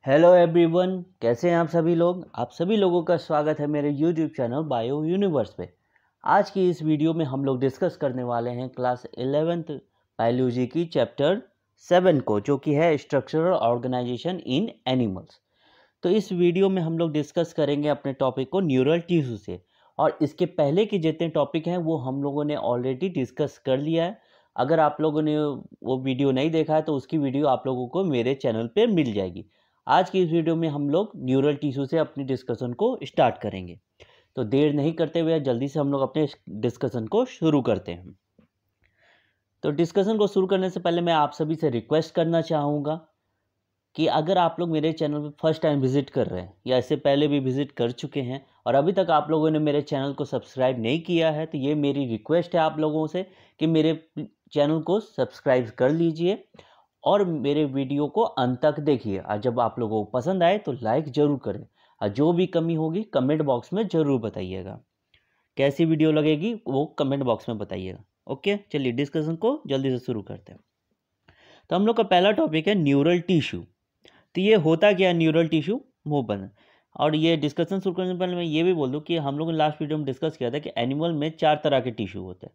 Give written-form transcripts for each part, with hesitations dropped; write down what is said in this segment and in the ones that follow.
Hello everyone, कैसे हैं आप सभी लोग। आप सभी लोगों का स्वागत है मेरे यूट्यूब चैनल बायो यूनिवर्स पे। आज की इस वीडियो में हम लोग डिस्कस करने वाले हैं क्लास 11th बायोलॉजी की चैप्टर 7 को, जो कि है स्ट्रक्चरल ऑर्गेनाइजेशन इन एनिमल्स। तो इस वीडियो में हम लोग डिस्कस करेंगे अपने टॉपिक को न्यूरल टिश्यू से, और इसके पहले के जितने टॉपिक हैं वो हम लोगों ने ऑलरेडी डिस्कस कर लिया है। अगर आप लोगों ने वो वीडियो नहीं देखा है तो उसकी वीडियो आप लोगों को मेरे चैनल पे मिल जाएगी। आज की इस वीडियो में हम लोग न्यूरल टिश्यू से अपनी डिस्कशन को स्टार्ट करेंगे। तो देर नहीं करते हुए जल्दी से हम लोग अपने डिस्कशन को शुरू करते हैं। तो डिस्कशन को शुरू करने से पहले मैं आप सभी से रिक्वेस्ट करना चाहूँगा कि अगर आप लोग मेरे चैनल पर फर्स्ट टाइम विजिट कर रहे हैं या इससे पहले भी विजिट कर चुके हैं और अभी तक आप लोगों ने मेरे चैनल को सब्सक्राइब नहीं किया है, तो ये मेरी रिक्वेस्ट है आप लोगों से कि मेरे चैनल को सब्सक्राइब कर लीजिए और मेरे वीडियो को अंत तक देखिए। और जब आप लोगों को पसंद आए तो लाइक ज़रूर करें, और जो भी कमी होगी कमेंट बॉक्स में ज़रूर बताइएगा। कैसी वीडियो लगेगी वो कमेंट बॉक्स में बताइएगा। ओके, चलिए डिस्कशन को जल्दी से शुरू करते हैं। तो हम लोग का पहला टॉपिक है न्यूरल टिश्यू। तो ये होता क्या है न्यूरल टिश्यू, वो बना। और ये डिस्कशन शुरू करने से पहले मैं ये भी बोल दूँ कि हम लोगों ने लास्ट वीडियो में डिस्कस किया था कि एनिमल में 4 तरह के टिश्यू होते हैं: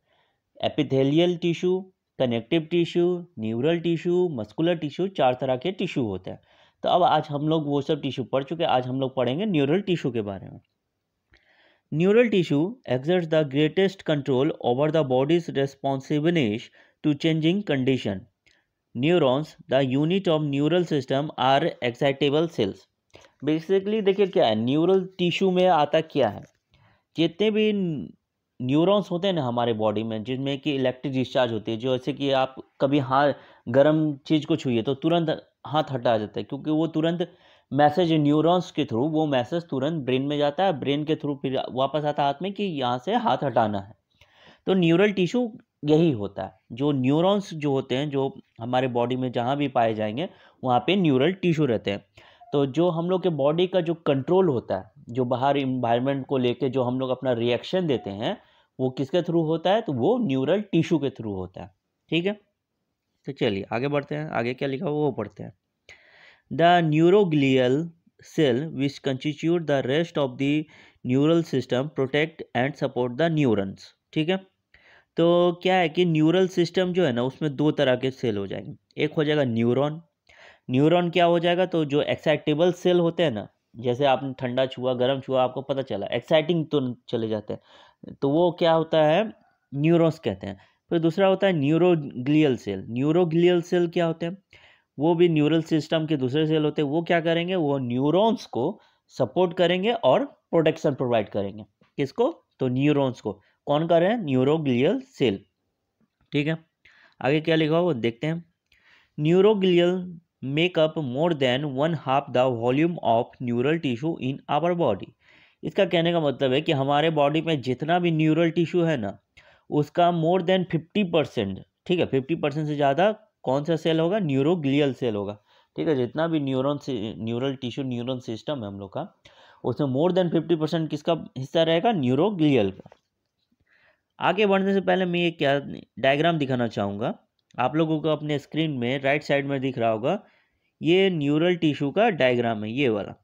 epithelial tissue, connective tissue, neural tissue, muscular tissue. 4 तरह के टिश्यू होते हैं। तो अब आज हम लोग वो सब टिश्यू पढ़ चुके हैं, आज हम लोग पढ़ेंगे न्यूरल टिश्यू के बारे में। Neural tissue exerts the greatest control over the body's responsiveness to changing condition. Neurons, the unit of neural system, are excitable cells. Basically देखिए क्या है न्यूरल टिश्यू में आता क्या है, जितने भी न्यूरॉन्स होते हैं ना हमारे बॉडी में, जिसमें कि इलेक्ट्रिक डिस्चार्ज होती है, जो जैसे कि आप कभी हाथ गर्म चीज़ को छूइए तो तुरंत हाथ हटा जाता है, क्योंकि वो तुरंत मैसेज न्यूरॉन्स के थ्रू वो मैसेज तुरंत ब्रेन में जाता है, ब्रेन के थ्रू फिर वापस आता है हाथ में कि यहाँ से हाथ हटाना है। तो न्यूरल टिश्यू यही होता है, जो न्यूरॉन्स जो होते हैं जो हमारे बॉडी में जहाँ भी पाए जाएंगे वहाँ पे न्यूरल टिश्यू रहते हैं। तो जो हम लोग के बॉडी का जो कंट्रोल होता है, जो बाहर इन्वायरमेंट को लेके जो हम लोग अपना रिएक्शन देते हैं, वो किसके थ्रू होता है, तो वो न्यूरल टिश्यू के थ्रू होता है। ठीक है, तो चलिए आगे बढ़ते हैं। आगे क्या लिखा हुआ वो पढ़ते हैं। The neuroglial cell which constitute the rest of the neural system protect and support the neurons. ठीक है, तो क्या है कि न्यूरल सिस्टम जो है ना उसमें 2 तरह के सेल हो जाएंगे। एक हो जाएगा न्यूरॉन। न्यूरॉन क्या हो जाएगा, तो जो एक्साइटेबल सेल होते हैं ना, जैसे आपने ठंडा छुआ गर्म छुआ आपको पता चला एक्साइटिंग तुरंत चले जाते हैं, तो वो क्या होता है न्यूरॉन्स कहते हैं। फिर दूसरा होता है न्यूरोग्लियल सेल। न्यूरोग्लियल सेल क्या होते हैं, वो भी न्यूरल सिस्टम के दूसरे सेल होते हैं। वो क्या करेंगे, वो न्यूरॉन्स को सपोर्ट करेंगे और प्रोटेक्शन प्रोवाइड करेंगे। किसको, तो न्यूरॉन्स को। कौन कर रहे हैं, न्यूरोग्लियल सेल। ठीक है, आगे क्या लिखा हो देखते हैं। Neuroglial make up more than 1/2 the volume of neural tissue in our body. इसका कहने का मतलब है कि हमारे बॉडी में जितना भी न्यूरल टिश्यू है ना, उसका मोर देन 50%, ठीक है, 50% से ज़्यादा कौन सा सेल होगा, न्यूरोग्लियल सेल होगा। ठीक है, जितना भी न्यूरल टिश्यू न्यूरल सिस्टम है हम लोग का, उसमें मोर देन 50% किसका हिस्सा रहेगा, न्यूरोग्लियल का। आगे बढ़ने से पहले मैं ये क्या डायग्राम दिखाना चाहूँगा आप लोगों को। अपने स्क्रीन में राइट साइड में दिख रहा होगा, ये न्यूरल टिश्यू का डायग्राम है, ये वाला,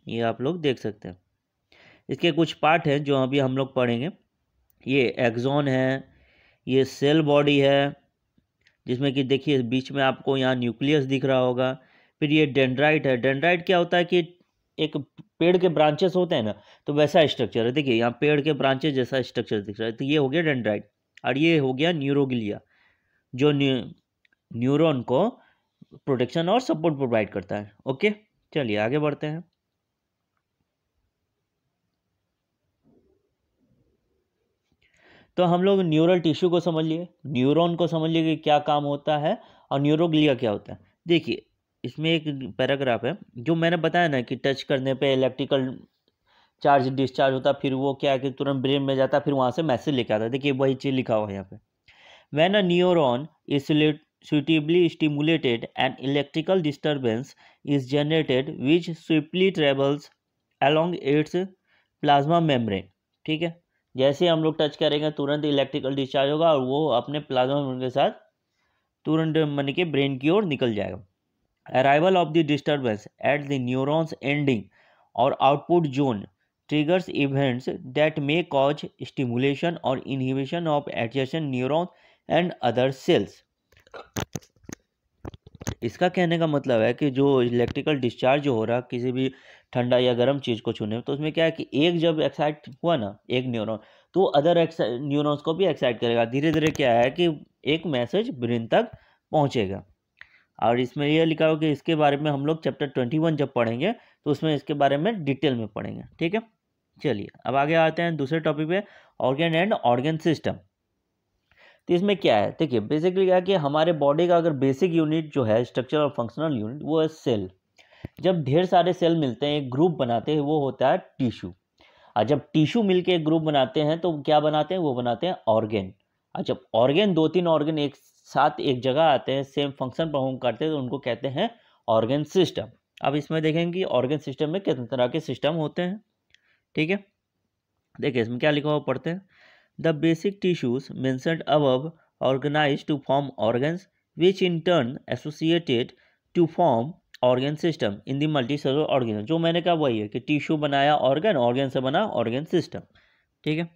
ये आप लोग देख सकते हैं। इसके कुछ पार्ट हैं जो अभी हम लोग पढ़ेंगे। ये एक्सॉन है, ये सेल बॉडी है, जिसमें कि देखिए बीच में आपको यहाँ न्यूक्लियस दिख रहा होगा। फिर ये डेंड्राइट है। डेंड्राइट क्या होता है कि एक पेड़ के ब्रांचेस होते हैं ना, तो वैसा स्ट्रक्चर है। देखिए यहाँ पेड़ के ब्रांचेस जैसा स्ट्रक्चर दिख रहा है, तो ये हो गया डेंड्राइट। और ये हो गया न्यूरोग्लिया, जो न्यूरॉन को प्रोटेक्शन और सपोर्ट प्रोवाइड करता है। ओके, चलिए आगे बढ़ते हैं। तो हम लोग न्यूरल टिश्यू को समझ लिए, न्यूरॉन को समझ लिए कि क्या काम होता है, और न्यूरोग्लिया क्या होता है। देखिए इसमें एक पैराग्राफ है जो मैंने बताया ना कि टच करने पे इलेक्ट्रिकल चार्ज डिस्चार्ज होता है, फिर वो क्या है कि तुरंत ब्रेन में जाता है, फिर वहाँ से मैसेज लेके आता है। देखिए वही चीज़ लिखा हुआ है यहाँ पे। When a neuron is suitably stimulated, an electrical disturbance is generated which swiftly travels along its plasma membrane। ठीक है, जैसे हम लोग टच करेंगे तुरंत इलेक्ट्रिकल डिस्चार्ज होगा और वो अपने प्लाज्मा मेम्ब्रेन के साथ तुरंत मन के ब्रेन की ओर निकल जाएगा। Arrival of the disturbance at the neuron's ending or output zone triggers events that may cause stimulation or inhibition of adjacent neurons and other cells. इसका कहने का मतलब है कि जो इलेक्ट्रिकल डिस्चार्ज जो हो रहा किसी भी ठंडा या गर्म चीज़ को छूने में, तो उसमें क्या है कि एक जब एक्साइट हुआ ना एक न्यूरॉन, तो अदर न्यूरॉन्स को भी एक्साइट करेगा। धीरे धीरे क्या है कि एक मैसेज ब्रेन तक पहुंचेगा। और इसमें यह लिखा हो कि इसके बारे में हम लोग चैप्टर 21 जब पढ़ेंगे तो उसमें इसके बारे में डिटेल में पढ़ेंगे। ठीक है, चलिए अब आगे आते हैं दूसरे टॉपिक पे, ऑर्गन एंड ऑर्गन सिस्टम। तो इसमें क्या है, देखिए बेसिकली क्या है कि हमारे बॉडी का अगर बेसिक यूनिट जो है, स्ट्रक्चर और फंक्शनल यूनिट, वो है सेल। जब ढेर सारे सेल मिलते हैं, एक ग्रुप बनाते हैं, वो होता है टिश्यू। और जब टिश्यू मिलके एक ग्रुप बनाते हैं तो क्या बनाते हैं, वो बनाते हैं ऑर्गेन। और जब ऑर्गेन, 2-3 ऑर्गन एक साथ एक जगह आते हैं, सेम फंक्शन परफॉर्म करते हैं, तो उनको कहते हैं ऑर्गन सिस्टम। अब इसमें देखेंगे कि ऑर्गन सिस्टम में कितने तरह के सिस्टम होते हैं। ठीक है, देखिए इसमें क्या लिखा हुआ पढ़ते हैं। The basic tissues mentioned above organised to form organs which in turn associated to form organ system in the multicellular organism. जो मैंने कहा वही है कि टिश्यू बनाया ऑर्गन, ऑर्गन से बना ऑर्गन सिस्टम। ठीक है,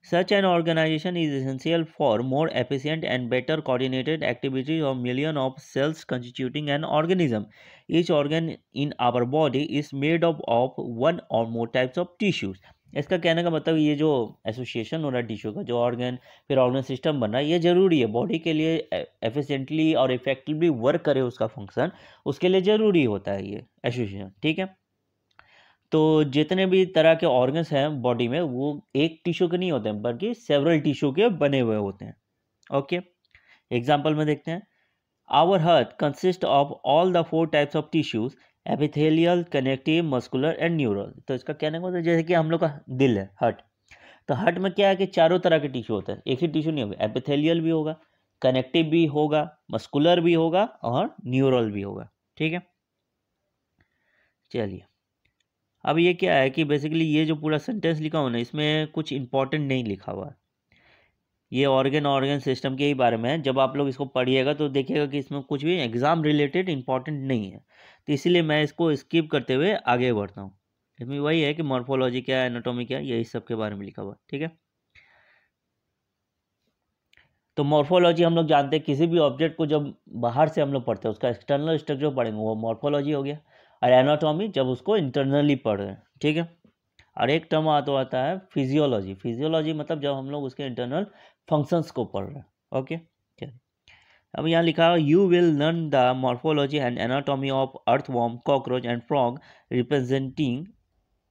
such an organization is essential for more efficient and better coordinated activities of millions of cells constituting an organism. Each organ in our body is made up of one or more types of tissues. इसका कहने का मतलब ये जो association हो रहा है tissue का, जो ऑर्गन फिर ऑर्गन सिस्टम बन रहा है, ये ज़रूरी है बॉडी के लिए एफिशिएंटली और इफेक्टिवली वर्क करे उसका फंक्शन, उसके लिए ज़रूरी होता है ये एसोसिएशन। ठीक है, तो जितने भी तरह के ऑर्गन्स हैं बॉडी में, वो एक टिश्यू के नहीं होते हैं बल्कि सेवरल टिश्यू के बने हुए होते हैं। ओके, एग्जांपल में देखते हैं। Our heart consist of all the 4 types of tissues, epithelial, connective, muscular and neural. तो इसका कहने का मतलब जैसे कि हम लोग का दिल है, हार्ट, तो हार्ट में क्या है कि चारों तरह के टिश्यू होते हैं, एक ही टिश्यू नहीं होगा। एपिथेलियल भी होगा, कनेक्टिव भी होगा, मस्कुलर भी होगा और न्यूरल भी होगा। ठीक है, चलिए अब ये क्या है कि बेसिकली ये जो पूरा सेंटेंस लिखा हुआ ना, इसमें कुछ इंपॉर्टेंट नहीं लिखा हुआ है। ये ऑर्गन सिस्टम के ही बारे में है। जब आप लोग इसको पढ़िएगा तो देखिएगा कि इसमें कुछ भी एग्जाम रिलेटेड इंपॉर्टेंट नहीं है, तो इसीलिए मैं इसको स्किप करते हुए आगे बढ़ता हूँ। इसमें वही है कि मॉर्फोलॉजी क्या है, एनाटॉमी क्या है, यही सब के बारे में लिखा हुआ है। ठीक है, तो मॉर्फोलॉजी हम लोग जानते हैं, किसी भी ऑब्जेक्ट को जब बाहर से हम लोग पढ़ते हैं उसका एक्सटर्नल स्ट्रक्चर पढ़ेंगे, वो मॉर्फोलॉजी हो गया। और एनाटॉमी जब उसको इंटरनली पढ़ रहे हैं। ठीक है, और एक टर्म आता है फिजियोलॉजी। फिजियोलॉजी मतलब जब हम लोग उसके इंटरनल फंक्शंस को पढ़ रहे हैं। ओके, चलिए अब यहाँ लिखा है, you will learn the morphology and anatomy of earthworm, cockroach and frog representing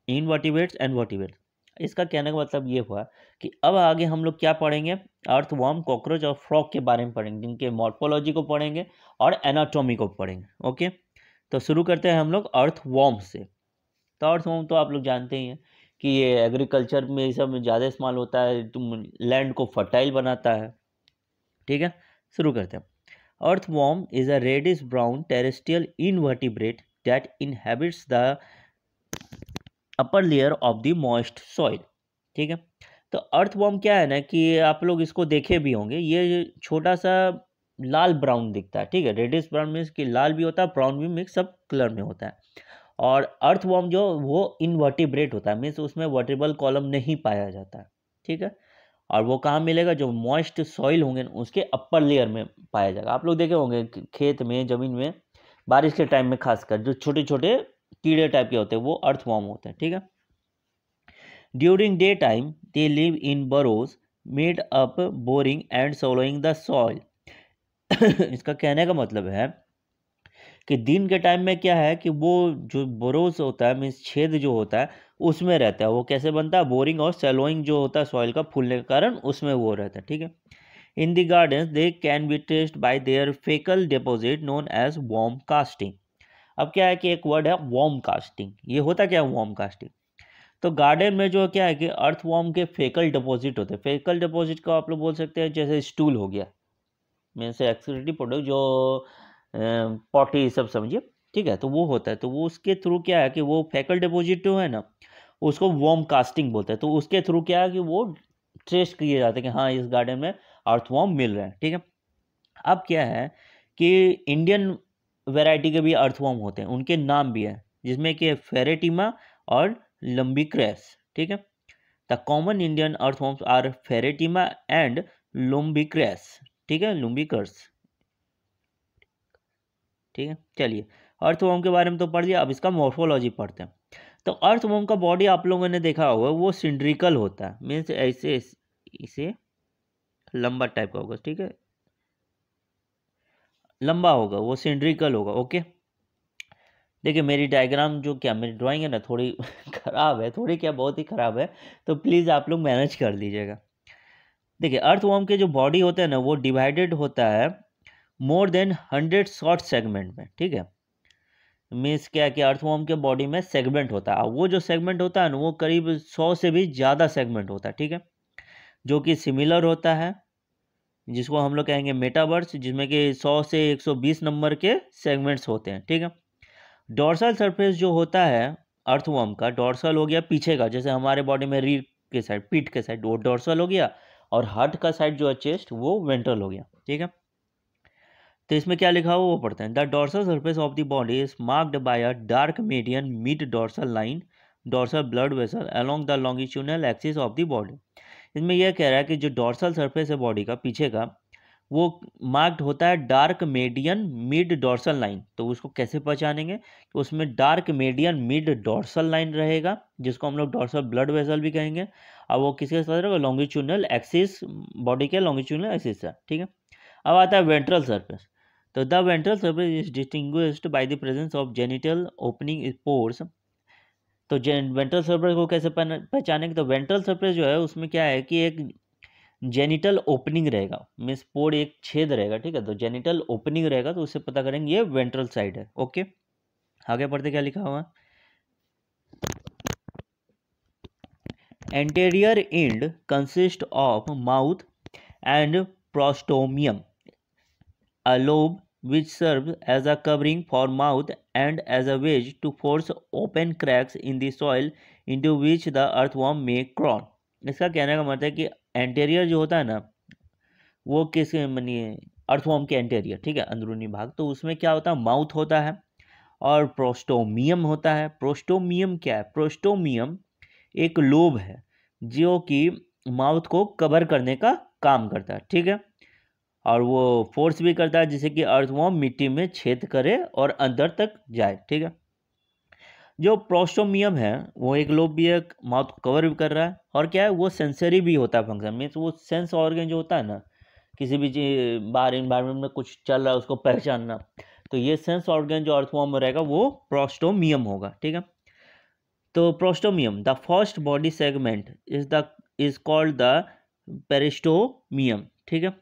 invertebrates and vertebrates. इसका कहने का मतलब ये हुआ कि अब आगे हम लोग क्या पढ़ेंगे, अर्थवॉर्म, कॉकरोच और फ्रॉग के बारे में पढ़ेंगे, जिनके मॉर्फोलॉजी को पढ़ेंगे और एनाटॉमी को पढ़ेंगे। ओके, तो शुरू करते हैं हम लोग अर्थवॉर्म से। तो अर्थवॉर्म तो आप लोग जानते ही हैं कि ये एग्रीकल्चर में ये सब ज़्यादा इस्तेमाल होता है, तुम लैंड को फर्टाइल बनाता है। ठीक है, शुरू करते हैं। Earthworm is a reddish brown terrestrial invertebrate that inhabits the upper layer of the moist soil. ठीक है, तो अर्थवॉर्म क्या है ना कि आप लोग इसको देखे भी होंगे, ये छोटा सा लाल ब्राउन दिखता है। ठीक है, रेडिश ब्राउन मीन्स कि लाल भी होता है, ब्राउन भी मिक्स सब कलर में होता है। और अर्थवॉर्म जो वो इनवर्टिब्रेट होता है, मीन्स उसमें वर्टिबल कॉलम नहीं पाया जाता है। ठीक है, और वो कहाँ मिलेगा, जो मॉइस्ट सॉइल होंगे उसके अपर लेयर में पाया जाएगा। आप लोग देखे होंगे खेत में, ज़मीन में, बारिश के टाइम में खासकर जो छोटे छोटे कीड़े टाइप के होते हैं वो अर्थवॉर्म होते हैं। ठीक है, during day time they live in burrows made up boring and swallowing the soil. इसका कहने का मतलब है कि दिन के टाइम में क्या है कि वो जो बोरोस होता है, मीन्स छेद जो होता है उसमें रहता है। वो कैसे बनता है, बोरिंग और सेलोइंग जो होता है सॉइल का फूलने के कारण उसमें वो रहता है। ठीक है, in the gardens they can be traced by their faecal deposit known as worm casting. अब क्या है कि एक वर्ड है वॉर्म कास्टिंग। ये होता क्या है वॉर्म कास्टिंग, तो गार्डन में जो क्या है कि अर्थवॉर्म के फेकल डिपॉजिट होते हैं। फेकल डिपॉजिट को आप लोग बोल सकते हैं जैसे स्टूल हो गया, मीन्स एक्सक्रीटरी प्रोडक्ट, जो पॉटी सब समझिए। ठीक है, तो वो होता है, तो वो उसके थ्रू क्या है कि वो फेकल डिपॉजिट जो है ना, उसको वॉर्म कास्टिंग बोलते हैं। तो उसके थ्रू क्या है कि वो ट्रेस किए जाते हैं कि हाँ इस गार्डन में अर्थवॉर्म मिल रहे हैं। ठीक है, अब क्या है कि इंडियन वैरायटी के भी अर्थवर्म होते हैं, उनके नाम भी हैं, जिसमें कि फेरेटिमा और लंबिक्रैस। ठीक है, the common Indian earthworms are Pheretima and Lumbricus. ठीक है, लुम्बिकर्स। ठीक है, चलिए अर्थवर्म के बारे में तो पढ़ लिया, अब इसका मॉर्फोलॉजी पढ़ते हैं। तो अर्थवर्म का बॉडी आप लोगों ने देखा होगा, वो सिंड्रिकल होता है, मीन्स ऐसे इसे लंबा टाइप का होगा। ठीक है, लंबा होगा, वो सिंड्रिकल होगा। ओके, देखिए मेरी डायग्राम जो क्या मेरी ड्राइंग है ना थोड़ी ख़राब है, थोड़ी क्या बहुत ही ख़राब है, तो प्लीज़ आप लोग मैनेज कर लीजिएगा। देखिए अर्थवर्म के जो बॉडी होता है ना, वो डिवाइडेड होता है मोर देन 100 शॉर्ट सेगमेंट में। ठीक है, मीन्स क्या कि अर्थवर्म के बॉडी में सेगमेंट होता है, वो जो सेगमेंट होता है ना, वो करीब 100 से भी ज़्यादा सेगमेंट होता है। ठीक है, जो कि सिमिलर होता है, जिसको हम लोग कहेंगे मेटावर्स, जिसमें कि 100 से 120 नंबर के सेगमेंट्स होते हैं। ठीक है, डोर्सल सरफेस जो होता है अर्थवर्म का, डोर्सल हो गया पीछे का, जैसे हमारे बॉडी में रीढ़ के साइड, पीठ के साइड, वो डोर्सल हो गया, और हार्ट का साइड जो है चेस्ट, वो वेंट्रल हो गया। ठीक है, तो इसमें क्या लिखा हुआ वो पढ़ते हैं। The dorsal surface of the body is marked by a dark median mid dorsal line, dorsal blood vessel along the longitudinal axis of the body. इसमें यह कह रहा है कि जो डोर्सल सरफेस है बॉडी का पीछे का, वो मार्क्ड होता है dark median mid dorsal line. तो उसको कैसे पहचानेंगे, तो उसमें dark median mid dorsal line रहेगा, जिसको हम लोग डोर्सल ब्लड वेसल भी कहेंगे, और वो किसके साथ रहेगा, लॉन्गिट्यूडनल एक्सिस, बॉडी के लॉन्गिट्यूडनल एक्सिस है। ठीक है, अब आता है वेंट्रल सरफेस। तो the ventral surface is distinguished by the presence of genital opening pores. तो वेंट्रल सरफेस को कैसे पहचानेंगे, तो वेंट्रल सरफेस जो है उसमें क्या है कि एक जेनिटल ओपनिंग रहेगा, मीन्स पोर एक छेद रहेगा। ठीक है, तो जेनिटल ओपनिंग रहेगा, तो उससे पता करेंगे ये वेंट्रल साइड है। ओके, आगे पढ़ते क्या लिखा हुआ, anterior and consist of mouth and prostomium, a lobe which serves as a covering for mouth and as a wedge to force open cracks in the soil into which the earthworm may crawl। इसका कहने का मतलब है कि anterior जो होता है ना, वो किस मानिए अर्थवर्म के एंटेरियर, ठीक है, अंदरूनी भाग, तो उसमें क्या होता है, माउथ होता है और प्रोस्टोमियम होता है। प्रोस्टोमियम क्या है, प्रोस्टोमियम एक लोब है जो कि माउथ को कवर करने का काम करता है। ठीक है, और वो फोर्स भी करता है जिससे कि अर्थवर्म मिट्टी में छेद करे और अंदर तक जाए। ठीक है, जो प्रोस्टोमियम है वो एक लोब भी है, माउथ को कवर भी कर रहा है, और क्या है, वो सेंसरी भी होता है फंक्शन, मीन्स वो सेंस ऑर्गन जो होता है ना, किसी भी बाहर इन्वायरमेंट में कुछ चल रहा है उसको पहचानना, तो ये सेंस ऑर्गन जो अर्थवर्म में रहेगा वो प्रोस्टोमियम होगा। ठीक है, तो prostomium the first body segment is called the peristomium. ठीक है,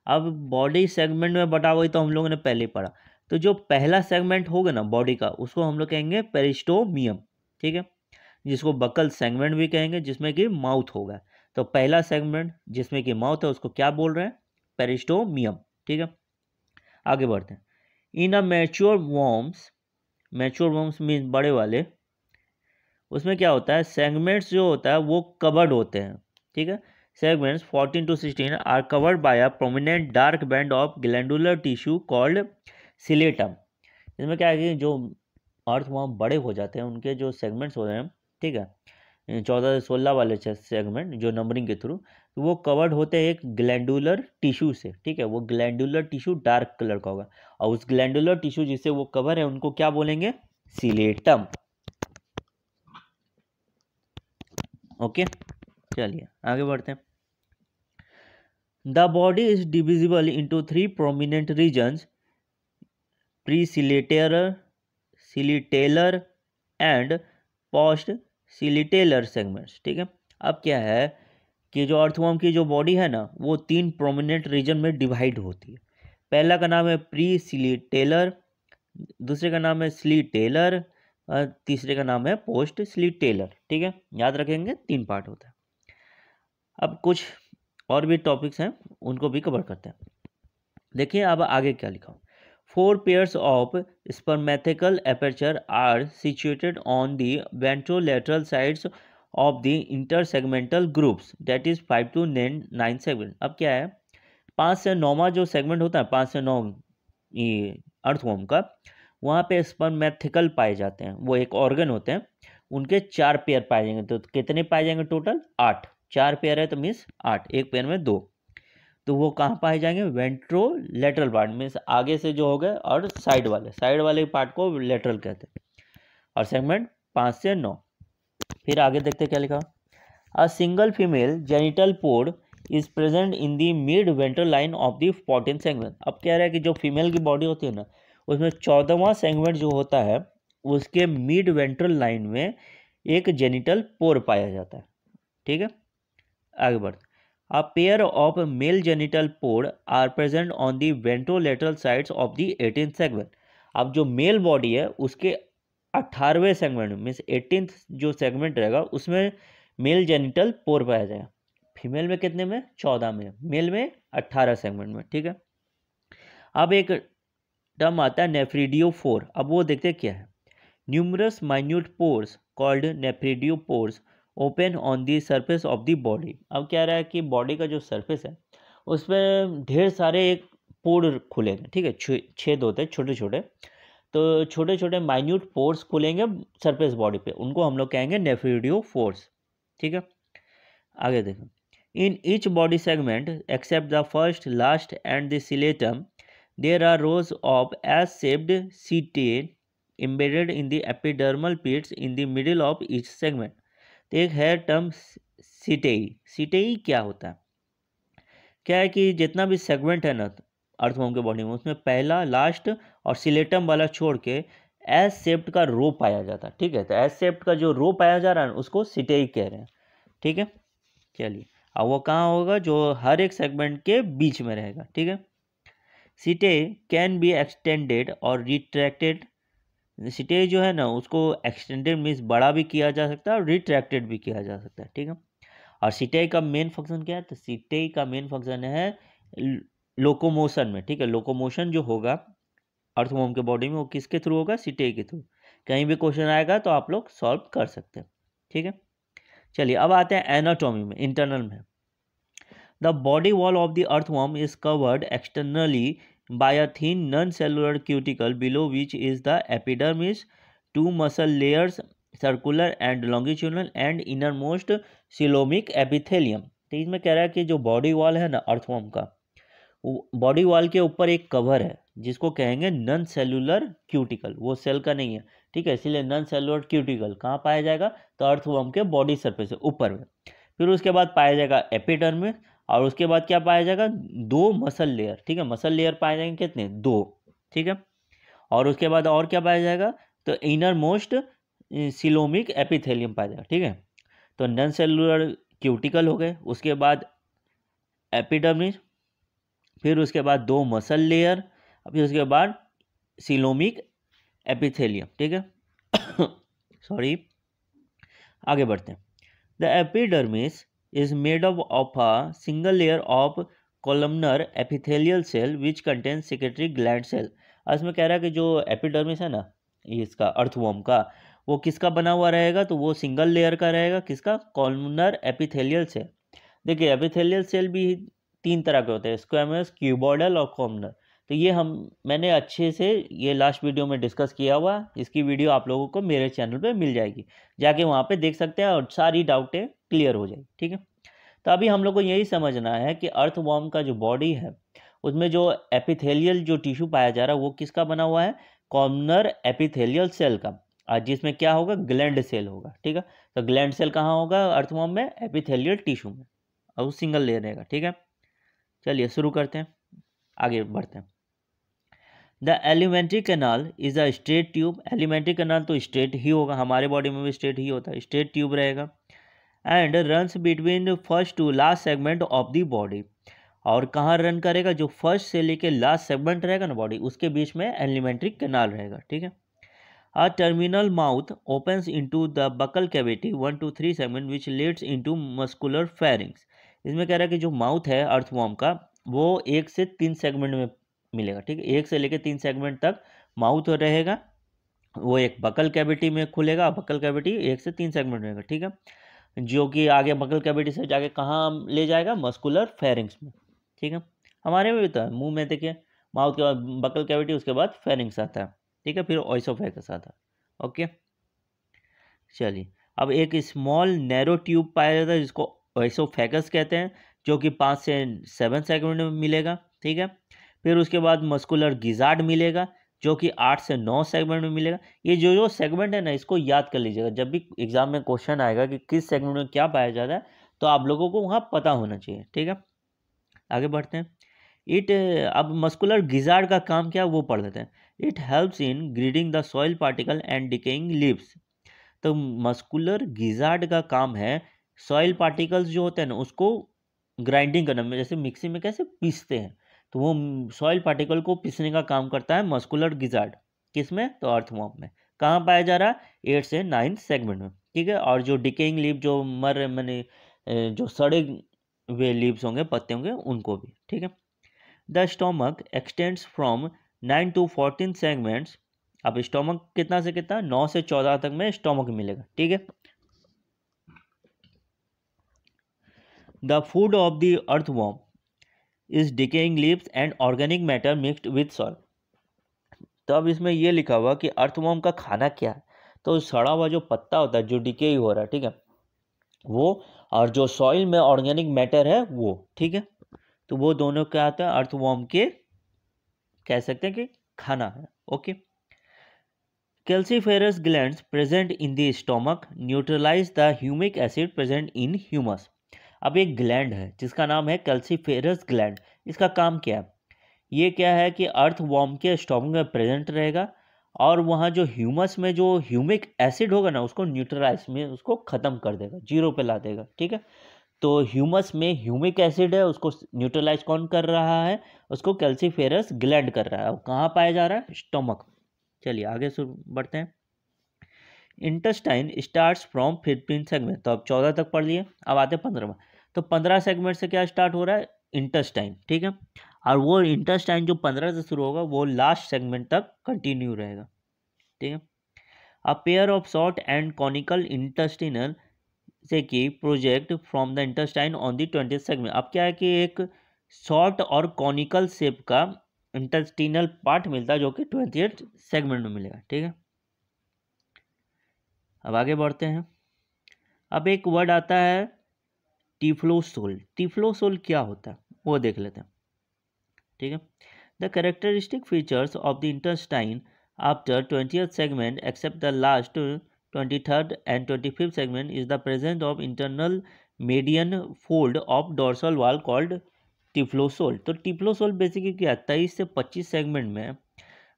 अब बॉडी सेगमेंट में बटा हुआ तो हम लोगों ने पहले ही पढ़ा, तो जो पहला सेगमेंट होगा ना बॉडी का, उसको हम लोग कहेंगे पेरिस्टोमियम। ठीक है, जिसको बकल सेगमेंट भी कहेंगे, जिसमें कि माउथ होगा। तो पहला सेगमेंट जिसमें कि माउथ है उसको क्या बोल रहे हैं, पेरिस्टोमियम। ठीक है, आगे बढ़ते हैं। इन अ मैच्योर वर्म्स मीन बड़े वाले, उसमें क्या होता है, सेगमेंट्स जो होता है वो कवर्ड होते हैं। ठीक है, segments 14 to 16 are covered by a prominent dark band of glandular tissue called ciliatum। इसमें क्या है कि जो अर्थवर्म बड़े हो जाते हैं उनके जो सेगमेंट्स होते हैं, ठीक है, 14 से 16 वाले सेगमेंट जो नंबरिंग के थ्रू, तो वो कवर्ड होते हैं एक ग्लैंडुलर टिश्यू से। ठीक है, वो ग्लैंडुलर टिश्यू डार्क कलर का होगा, और उस ग्लैंडुलर टिश्यू जिससे वो कवर है उनको क्या बोलेंगे, सिलेटम। ओके, चलिए आगे बढ़ते हैं। The body is divisible into three prominent regions: pre-ciliator, cilitalar and post-cilitalar segments। ठीक है, अब क्या है कि जो अर्थवर्म की जो बॉडी है ना, वो तीन प्रोमिनेंट रीजन में डिवाइड होती है। पहला का नाम है प्री सिलिटेलर, दूसरे का नाम है सिलिटेलर, और तीसरे का नाम है पोस्ट सिलिटेलर। ठीक है, याद रखेंगे, तीन पार्ट होता है। अब कुछ और भी टॉपिक्स हैं, उनको भी कवर करते हैं। देखिए अब आगे क्या लिखा हूँ, 4 pairs of spermatical aperture are situated on the ventrolateral sides of the intersegmental groups, that is 5 to 9 segment। अब क्या है, 5 से 9वां जो सेगमेंट होता है, 5 से 9 ये अर्थवर्म का, वहाँ पे स्पर्मेथिकल पाए जाते हैं। वो एक ऑर्गन होते हैं, उनके 4 पेयर पाए जाएंगे। तो कितने पाए जाएंगे टोटल? 8। 4 पेयर है तो मीन्स 8, एक पेयर में 2। तो वो कहाँ पाए जाएंगे? वेंट्रोलेटरल पार्ट, मीन्स आगे से जो हो गए, और साइड वाले पार्ट को लेटरल कहते हैं। और सेगमेंट 5 से 9। फिर आगे देखते क्या लिखा। A single female genital pour is present in the mid ventral line of the 14 segment. अब कह रहा है कि जो फीमेल की बॉडी होती है ना, उसमें 14वां सेगमेंट जो होता है, उसके मिड वेंट्रल लाइन में एक जेनिटल पोर पाया जाता है। ठीक है, आगे बढ़ते। A pair of male genital pore are present on the ventrolateral sides of the 18th segment. अब जो मेल बॉडी है उसके 18वें सेगमेंट में, मीन्स 18th जो सेगमेंट रहेगा उसमें मेल जेनिटल पोर पाया जाएगा। फीमेल में कितने में? 14 में। मेल में 18 सेगमेंट में। ठीक है, अब एक टर्म आता है नेफ्रिडियोफोर। अब वो देखते क्या है। Numerous minute pores called nephridiopores open on the surface of the body. अब क्या रहा है कि बॉडी का जो सरफेस है उस पर ढेर सारे एक पोर खुलेंगे। ठीक है, छेद होते हैं छोटे छोटे, तो छोटे छोटे माइन्यूट पोर्स खुलेंगे सरफेस बॉडी पे, उनको हम लोग कहेंगे नेफ्रिडियोफोर्स। ठीक है, आगे देखो। In each body segment except the first, last and the clitellum there are rows of S shaped setae embedded in the epidermal pits in the middle of each segment। तो एक है टर्म सीटेई। सीटेई क्या होता है? क्या है कि जितना भी सेगमेंट है ना अर्थवर्म के बॉडी में, उसमें पहला, लास्ट और सिलेटम वाला छोड़ के एस शेप्ड का रो पाया जाता है। ठीक है, तो एस शेप्ड का जो रो पाया जा रहा है उसको सीटेई कह रहे हैं। ठीक है, चलिए, अब वो कहाँ होगा? जो हर एक सेगमेंट के बीच में रहेगा। ठीक है, सीटेई कैन बी एक्सटेंडेड और रिट्रैक्टेड। सीटेई जो है ना उसको एक्सटेंडेड मीन्स बड़ा भी किया जा सकता है और रिट्रैक्टेड भी किया जा सकता है। ठीक है, और सीटेई का मेन फंक्शन क्या है? तो सीटेई का मेन फंक्शन है लोकोमोशन में। ठीक है, लोकोमोशन जो होगा अर्थवर्म के बॉडी में वो किसके थ्रू होगा? सीटेई के थ्रू। कहीं भी क्वेश्चन आएगा तो आप लोग सॉल्व कर सकते हैं। ठीक है, चलिए अब आते हैं एनाटॉमी में, इंटरनल में। The body wall of the earthworm is covered externally by a thin non-cellular cuticle below which is the epidermis, 2 muscle layers, circular and longitudinal and innermost coelomic epithelium। तो इसमें कह रहा है कि जो बॉडी वॉल है ना अर्थवर्म का, बॉडी वॉल के ऊपर एक कवर है जिसको कहेंगे नॉन सेलुलर क्यूटिकल। वो सेल का नहीं है। ठीक है, इसीलिए नॉन सेलुलर क्यूटिकल कहाँ पाया जाएगा? तो अर्थवर्म के बॉडी सरफेस से ऊपर में। फिर उसके बाद पाया जाएगा एपिडर्मिस, और उसके बाद क्या पाया जाएगा? 2 मसल लेयर। ठीक है, मसल लेयर पाए जाएंगे कितने? 2। ठीक है, और उसके बाद और क्या पाया जाएगा? तो इनर मोस्ट सिलोमिक एपिथेलियम पाया जाएगा। ठीक है, तो नॉन सेलुलर क्यूटिकल हो गए, उसके बाद एपिडर्मिस, फिर उसके बाद 2 मसल लेयर, फिर उसके बाद सिलोमिक एपिथेलियम। ठीक है सॉरी, आगे बढ़ते हैं। The epidermis is made up of a single layer of columnar epithelial cell which contains secretory gland cell। इसमें कह रहा है कि जो एपिडर्मिस है ना इसका अर्थवर्म का, वो किसका बना हुआ रहेगा? तो वो सिंगल लेयर का रहेगा। किसका? Columnar epithelial cell. देखिए, एपिथेलियल सेल भी 3 तरह के होते हैं, स्क्वैमस, क्यूबॉइडल और कॉलमनर। तो ये मैंने अच्छे से ये लास्ट वीडियो में डिस्कस किया हुआ। इसकी वीडियो आप लोगों को मेरे चैनल पे मिल जाएगी, जाके वहाँ पे देख सकते हैं और सारी डाउटें क्लियर हो जाएगी। ठीक है, तो अभी हम लोग को यही समझना है कि अर्थवर्म का जो बॉडी है उसमें जो एपिथेलियल जो टिश्यू पाया जा रहा है वो किसका बना हुआ है? कॉलमनर एपिथेलियल सेल का, और जिसमें क्या होगा? ग्लैंड सेल होगा। ठीक है, तो ग्लैंड सेल कहाँ होगा अर्थवर्म में? एपिथेलियल टिश्यू में, और वो सिंगल लेयर रहेगा। ठीक है, चलिए शुरू करते हैं, आगे बढ़ते हैं। The alimentary canal is a straight tube. Alimentary canal तो स्ट्रेट ही होगा, हमारे बॉडी में भी स्ट्रेट ही होता है, स्ट्रेट ट्यूब रहेगा। And runs between first to last segment of the body. और कहाँ रन करेगा? जो फर्स्ट से लेके लास्ट सेगमेंट रहेगा ना बॉडी, उसके बीच में एलिमेंट्री कैनाल रहेगा। ठीक है, a terminal mouth opens into the buccal cavity 1 to 3 segment which leads into muscular pharynx. इसमें कह रहा है कि जो माउथ है अर्थवर्म का वो 1 से 3 सेगमेंट में मिलेगा। ठीक है, 1 से लेके 3 सेगमेंट तक माउथ रहेगा, वो एक बकल कैविटी में खुलेगा। बकल कैविटी 1 से 3 सेगमेंट रहेगा। ठीक है, जो कि आगे बकल कैविटी से जाके कहाँ ले जाएगा? मस्कुलर फेरिंग्स में। ठीक है, हमारे में भी तो है, मुंह में देखिए माउथ के बाद बकल कैविटी, उसके बाद फेरिंग्स आता है, ठीक है, फिर ओइसोफेगस आता है। ओके, चलिए अब एक स्मॉल नैरो ट्यूब पाया जाता है जिसको ओइसोफेगस कहते हैं, जो कि 5 से 7 सेगमेंट में मिलेगा, ठीक है। फिर उसके बाद मस्कुलर गिजार्ड मिलेगा जो कि 8 से 9 सेगमेंट में मिलेगा। ये जो सेगमेंट है ना, इसको याद कर लीजिएगा, जब भी एग्जाम में क्वेश्चन आएगा कि किस सेगमेंट में क्या पाया जाता है तो आप लोगों को वहाँ पता होना चाहिए, ठीक है। आगे बढ़ते हैं। अब मस्कुलर गिजार्ड का काम क्या है वो पढ़ लेते हैं। It helps in grading the soil particle and decaying leaves. तो मस्कुलर गिजार्ड का काम है सॉइल पार्टिकल्स जो होते हैं ना उसको ग्राइंडिंग करना में, जैसे मिक्सी में कैसे पीसते हैं, तो वो सॉइल पार्टिकल को पीसने का काम करता है मस्कुलर गिजार्ड। किसमें? तो अर्थवॉर्म में। कहाँ पाया जा रहा है? 8 से 9 सेगमेंट में, ठीक है। और जो डिकेइंग लीव, जो मैंने जो सड़े वे लीव्स होंगे, पत्ते होंगे, उनको भी, ठीक है। The stomach extends from 9 to 14 segments. अब स्टोमक कितना से कितना? 9 से 14 तक में स्टोमक मिलेगा, ठीक है। The food of the earthworm is decaying leaves and organic matter mixed with soil. तो अब इसमें ये लिखा हुआ कि अर्थवॉर्म का खाना क्या है, तो सड़ा हुआ जो पत्ता होता है जो डिके हो रहा है, ठीक है, वो, और जो सॉइल में ऑर्गेनिक मैटर है वो, ठीक है। तो वो दोनों क्या आता है? अर्थवॉर्म के, कह सकते हैं कि खाना है। Okay. Calciferous glands present in the stomach neutralize the humic acid present in humus। अब एक ग्लैंड है जिसका नाम है कैल्सीफेरस ग्लैंड। इसका काम क्या है? ये क्या है कि अर्थवॉर्म के स्टोमक में प्रेजेंट रहेगा और वहाँ जो ह्यूमस में जो ह्यूमिक एसिड होगा ना उसको न्यूट्रलाइज में उसको ख़त्म कर देगा, जीरो पे ला देगा, ठीक है। तो ह्यूमस में ह्यूमिक एसिड है, उसको न्यूट्रलाइज कौन कर रहा है? उसको कैल्सीफेरस ग्लैंड कर रहा है। अब कहाँ पाया जा रहा है? स्टोमक। चलिए आगे बढ़ते हैं। Intestine starts from 15 segment. तो अब 14 तक पढ़ लिए, अब आते 15 में। तो 15 सेगमेंट से क्या स्टार्ट हो रहा है? इंटेस्टाइन, ठीक है। और वो इंटेस्टाइन जो 15 से शुरू होगा वो लास्ट सेगमेंट तक कंटिन्यू रहेगा, ठीक है। A pair of short and conical intestinal से कि project from the intestine on the 20th segment. अब क्या है कि एक शॉर्ट और कॉनिकल शेप का इंटेस्टिनल पार्ट मिलता है जो कि 20th सेगमेंट में मिलेगा, ठीक है। अब आगे बढ़ते हैं। अब एक वर्ड आता है टिफ्लोसोल। टिफ्लोसोल क्या होता है वो देख लेते हैं, ठीक है। The characteristic features of the intestine after 20th segment except the last 23rd and 25th segment is the presence of internal median fold of dorsal wall called typhlosole. तो टिफ्लोसोल बेसिकली क्या है? 23 से 25 सेगमेंट में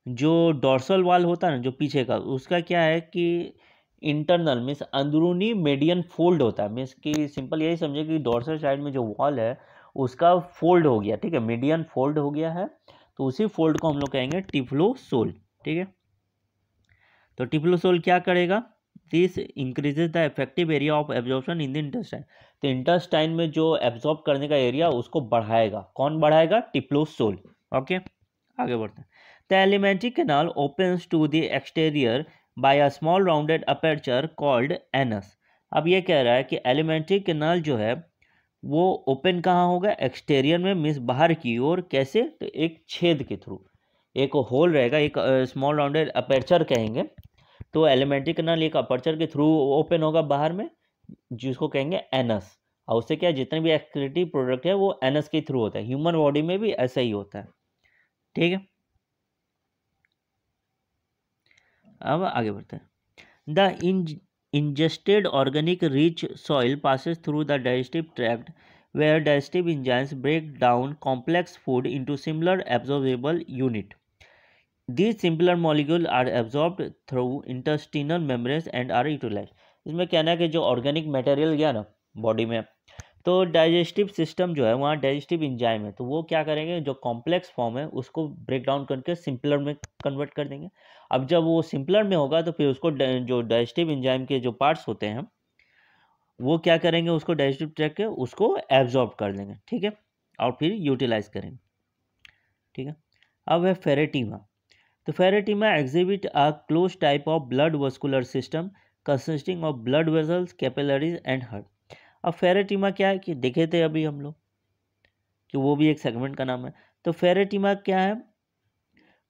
जो dorsal वाल होता है ना, जो पीछे का, उसका क्या है कि इंटरनल मीन्स अंदरूनी मेडियन फोल्ड होता है। मीन्स कि सिंपल यही समझे कि डॉर्सल साइड में जो वॉल है उसका फोल्ड हो गया, ठीक है, मीडियन फोल्ड हो गया है, तो उसी फोल्ड को हम लोग कहेंगे टिफ्लोसोल, ठीक है। तो टिफ्लोसोल क्या करेगा? This increases the effective area of absorption in the intestine. तो इंटेस्टाइन में जो एब्जॉर्ब करने का एरिया उसको बढ़ाएगा। कौन बढ़ाएगा? टिफ्लोसोल। ओके, आगे बढ़ते हैं। The alimentary canal opens to the exterior by a small rounded aperture called anus. अब ये कह रहा है कि एलिमेंट्री कैनाल जो है वो ओपन कहाँ होगा? एक्सटीरियर में, मीन्स बाहर की ओर। कैसे? तो एक छेद के थ्रू, एक होल रहेगा, एक स्मॉल राउंडेड अपर्चर कहेंगे। तो एलिमेंट्री कैनाल एक अपर्चर के थ्रू ओपन होगा बाहर में, जिसको कहेंगे एनस। और उससे क्या, जितने भी एक्सक्रीटिव प्रोडक्ट है वो एनस के थ्रू होता है। ह्यूमन बॉडी में भी ऐसा ही होता है, ठीक है। अब आगे बढ़ते हैं। The ingested organic rich soil passes through the digestive tract where digestive enzymes break down complex food into similar absorbable unit. These simpler molecules are absorbed through intestinal membranes and are utilized। इसमें कहना है कि जो organic material गया ना body में, तो digestive system जो है वहाँ डाइजेस्टिव इंजाइम है, तो वो क्या करेंगे, जो कॉम्प्लेक्स फॉर्म है उसको ब्रेक डाउन करके सिंपलर में कन्वर्ट कर देंगे। अब जब वो सिंपलर में होगा तो फिर उसको जो डाइजेस्टिव इंजाइम के जो पार्ट्स होते हैं वो क्या करेंगे, उसको डाइजेस्टिव ट्रैक्ट के उसको एब्जॉर्ब कर लेंगे, ठीक है, और फिर यूटिलाइज करेंगे, ठीक है। अब है फेरेटीमा। तो Pheretima exhibit a close type of blood vascular system consisting of blood vessels, capillaries and heart. अब फेरेटीमा क्या है कि देखे थे अभी हम लोग कि वो भी एक सेगमेंट का नाम है। तो फेरेटीमा क्या है?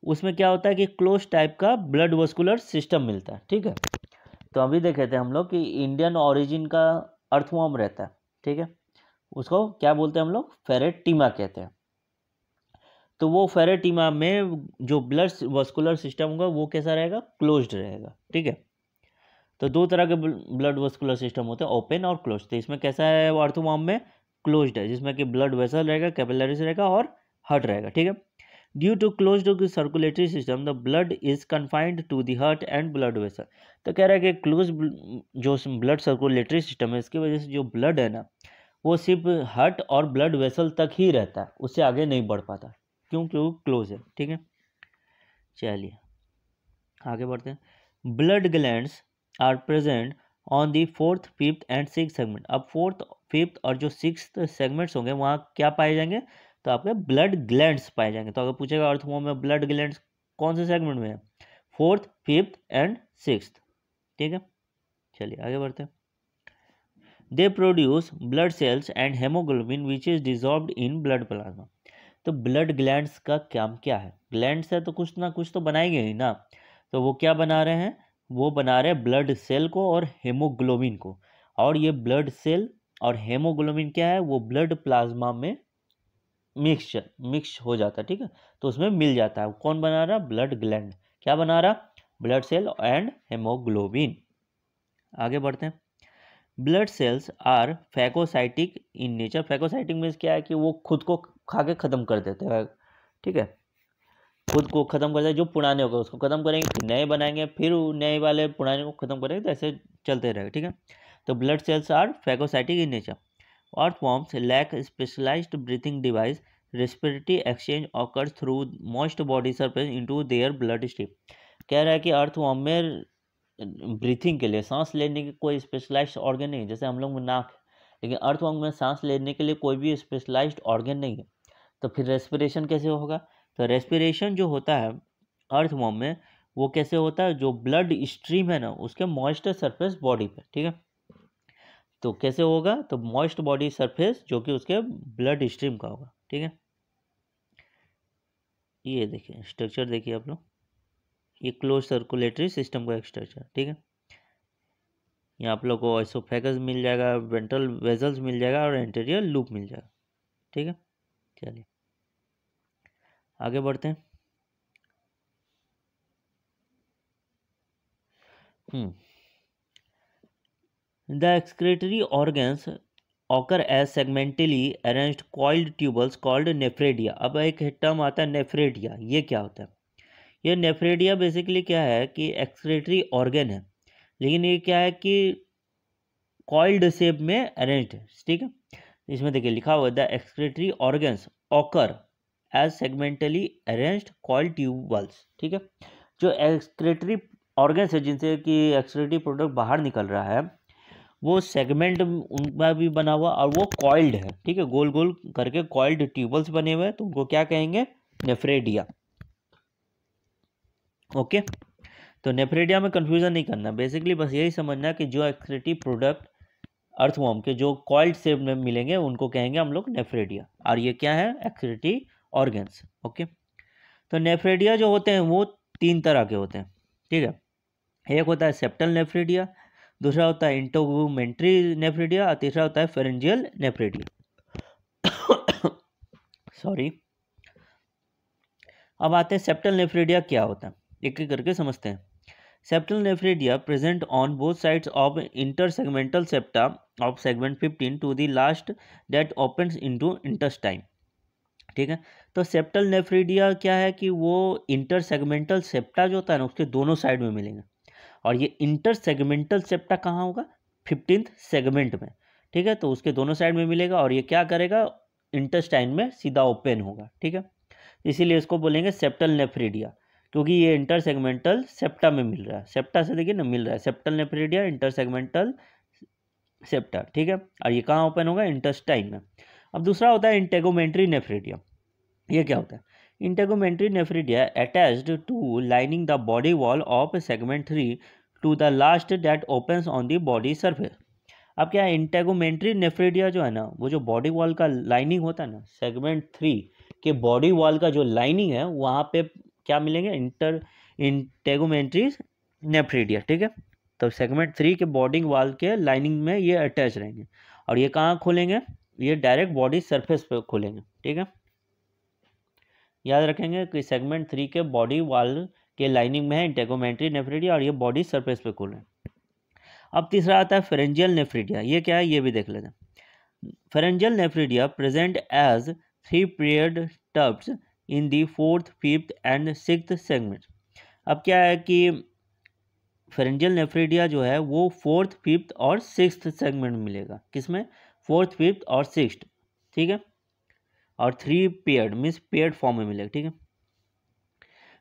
उसमें क्या होता है कि क्लोज टाइप का ब्लड वस्कुलर सिस्टम मिलता है, ठीक है। तो अभी देखे थे हम लोग कि इंडियन ओरिजिन का अर्थवर्म रहता है, ठीक है, उसको क्या बोलते हैं हम लोग, फेरेटिमा कहते हैं। तो वो फेरेटिमा में जो ब्लड वस्कुलर सिस्टम होगा वो कैसा रहेगा, क्लोज्ड रहेगा, ठीक है। तो दो तरह के ब्लड वस्कुलर सिस्टम होते हैं, ओपन और क्लोज। तो इसमें कैसा है, वो अर्थवर्म में क्लोज्ड है, जिसमें कि ब्लड वेसल रहेगा, कैपिलरीज रहेगा और हार्ट रहेगा, ठीक है। Due to closed circulatory system the blood is confined to the heart and blood vessel. तो कह रहा है कि क्लोज जो ब्लड सर्कुलेटरी सिस्टम है, इसकी वजह से जो ब्लड है ना, वो सिर्फ हार्ट और ब्लड वेसल तक ही रहता है, उससे आगे नहीं बढ़ पाता, क्यों क्लोज है, ठीक है। चलिए आगे बढ़ते हैं। Blood glands are present on the fourth, fifth and six segment. अब फोर्थ, फिफ्थ और जो सिक्स्थ सेगमेंट्स होंगे वहाँ क्या पाए जाएंगे, तो आपके ब्लड ग्लैंड्स पाए जाएंगे। तो अगर पूछेगा अर्थवर्म में ब्लड ग्लैंड्स कौन से सेगमेंट में है, फोर्थ, फिफ्थ एंड सिक्स्थ, ठीक है। चलिए आगे बढ़ते हैं। They produce blood cells and haemoglobin which is dissolved in blood plasma. तो ब्लड ग्लैंड्स का काम क्या है, ग्लैंड्स है तो कुछ ना कुछ तो बनाएंगे ही ना। तो वो क्या बना रहे हैं, वो बना रहे हैं ब्लड सेल को और हेमोग्लोबिन को। और ये ब्लड सेल और हेमोग्लोबिन क्या है, वो ब्लड प्लाज्मा में मिक्स हो जाता है, ठीक है। तो उसमें मिल जाता है। कौन बना रहा, ब्लड ग्लैंड क्या बना रहा, ब्लड सेल एंड हेमोग्लोबिन। आगे बढ़ते हैं। Blood cells are phagocytic in nature. Phagocytic means क्या है कि वो खुद को खा के ख़त्म कर देते हैं, ठीक है, खुद को ख़त्म कर देते, जो पुराने हो गए उसको ख़त्म करेंगे, फिर नए बनाएंगे, फिर नए वाले पुराने को ख़त्म करेंगे, तो ऐसे चलते रहेगा, ठीक है। तो blood cells are phagocytic in nature. Earthworms lack specialised breathing device, respiratory exchange occurs through moist body surface into their blood stream. कह रहा है कि अर्थवर्म में ब्रीथिंग के लिए, सांस लेने की कोई स्पेशलाइज्ड ऑर्गन नहीं है, जैसे हम लोग में नाक है, लेकिन अर्थवर्म में सांस लेने के लिए कोई भी स्पेशलाइज्ड ऑर्गन नहीं है। तो फिर रेस्पिरेशन कैसे होगा, तो रेस्पिरेशन जो होता है अर्थवर्म में वो कैसे होता है, जो ब्लड स्ट्रीम है ना उसके मॉइस्चर सरफेस बॉडी पे, ठीक है। तो कैसे होगा, तो मॉइस्ट बॉडी सरफेस जो कि उसके ब्लड स्ट्रीम का होगा, ठीक है। ये देखिए स्ट्रक्चर, देखिए आप लोग, ये क्लोज सर्कुलेटरी सिस्टम का एक स्ट्रक्चर, ठीक है। यहाँ आप लोग को एसोफेगस मिल जाएगा, वेंट्रल वेजल्स मिल जाएगा और एंटीरियर लूप मिल जाएगा, ठीक है। चलिए आगे बढ़ते हैं। The excretory organs occur as segmentally arranged coiled tubules called nephridia. अब एक टर्म आता है नेफ्रेडिया, ये क्या होता है, ये नेफ्रेडिया बेसिकली क्या है कि एक्सक्रीटरी ऑर्गन है, लेकिन ये क्या है कि कॉइल्ड शेप में अरेंज्ड है, ठीक है। इसमें देखिए लिखा हुआ है the excretory organs occur as segmentally arranged coiled tubules, ठीक है। जो एक्सक्रीटरी ऑर्गन्स है जिनसे कि एक्सक्रीटरी प्रोडक्ट बाहर निकल रहा है, वो सेगमेंट उनका भी बना हुआ और वो कॉइल्ड है, ठीक है, गोल गोल करके कॉइल्ड ट्यूबल्स बने हुए हैं, तो उनको क्या कहेंगे, नेफ्रेडिया, ओके। तो नेफ्रेडिया में कंफ्यूजन नहीं करना, बेसिकली बस यही समझना कि जो एक्सक्रीटरी प्रोडक्ट अर्थवर्म के जो कॉइल्ड शेप में मिलेंगे उनको कहेंगे हम लोग नेफ्रेडिया, और ये क्या है, एक्सक्रीटरी ऑर्गन्स, ओके। तो नेफ्रेडिया जो होते हैं वो तीन तरह के होते हैं, ठीक है। एक होता है सेप्टल नेफ्रेडिया, दूसरा होता है इंटेगुमेंट्री नेफ्रेडिया और तीसरा होता है फेरेंजियल नेफ्रेडिया। सॉरी। अब आते हैं सेप्टल नेफ्रेडिया क्या होता है, एक एक करके समझते हैं। Septal nephridia present on both sides of intersegmental septa of segment 15 to the last that opens into intestine, ठीक है। तो सेप्टल नेफ्रिडिया क्या है कि वो इंटरसेगमेंटल सेप्टा जो होता है ना उसके दोनों साइड में मिलेंगे, और ये इंटरसेगमेंटल सेप्टा कहाँ होगा, 15th सेगमेंट में, ठीक है। तो उसके दोनों साइड में मिलेगा और ये क्या करेगा, इंटेस्टाइन में सीधा ओपन होगा, ठीक है। इसीलिए इसको बोलेंगे सेप्टल नेफ्रिडिया, क्योंकि ये इंटरसेगमेंटल सेप्टा में मिल रहा है, सेप्टा से देखिए ना मिल रहा है, सेप्टल नेफ्रिडिया इंटरसेगमेंटल सेप्टा, ठीक है। और ये कहाँ ओपन होगा, इंटेस्टाइन में। अब दूसरा होता है इंटेगुमेंट्री नेफ्रिडिया। ये क्या होता है, integumentary nephridia attached to lining the body wall of segment 3 to the last that opens on the body surface. अब क्या है, इंटेगुमेंट्री नेफ्रिडिया जो है ना, वो जो बॉडी वॉल का लाइनिंग होता है ना, सेगमेंट 3 के बॉडी वॉल का जो लाइनिंग है वहाँ पे क्या मिलेंगे, इंटेगुमेंट्री नेफ्रिडिया, ठीक है। तो सेगमेंट 3 के बॉडी वाल के लाइनिंग में ये अटैच रहेंगे और ये कहाँ खोलेंगे, ये डायरेक्ट बॉडी सरफेस पे खोलेंगे, ठीक है। याद रखेंगे कि सेगमेंट 3 के बॉडी वाल के लाइनिंग में है इंटेगुमेंट्री नेफ्रिडिया और ये बॉडी सरफेस पे खोल रहे हैं। अब तीसरा आता है फेरेंजियल नेफ्रिडिया, ये क्या है ये भी देख लेते हैं। Pharyngeal nephridia present as 3 paired tufts in the 4th, 5th and 6th segment. अब क्या है कि फेरेंजियल नेफ्रिडिया जो है वो 4th, 5th और 6th सेगमेंट में मिलेगा, किसमें, 4th, 5th और 6th, ठीक है। और 3 पेयर्ड मीन्स पेयर्ड फॉर्म में मिलेगा, ठीक है।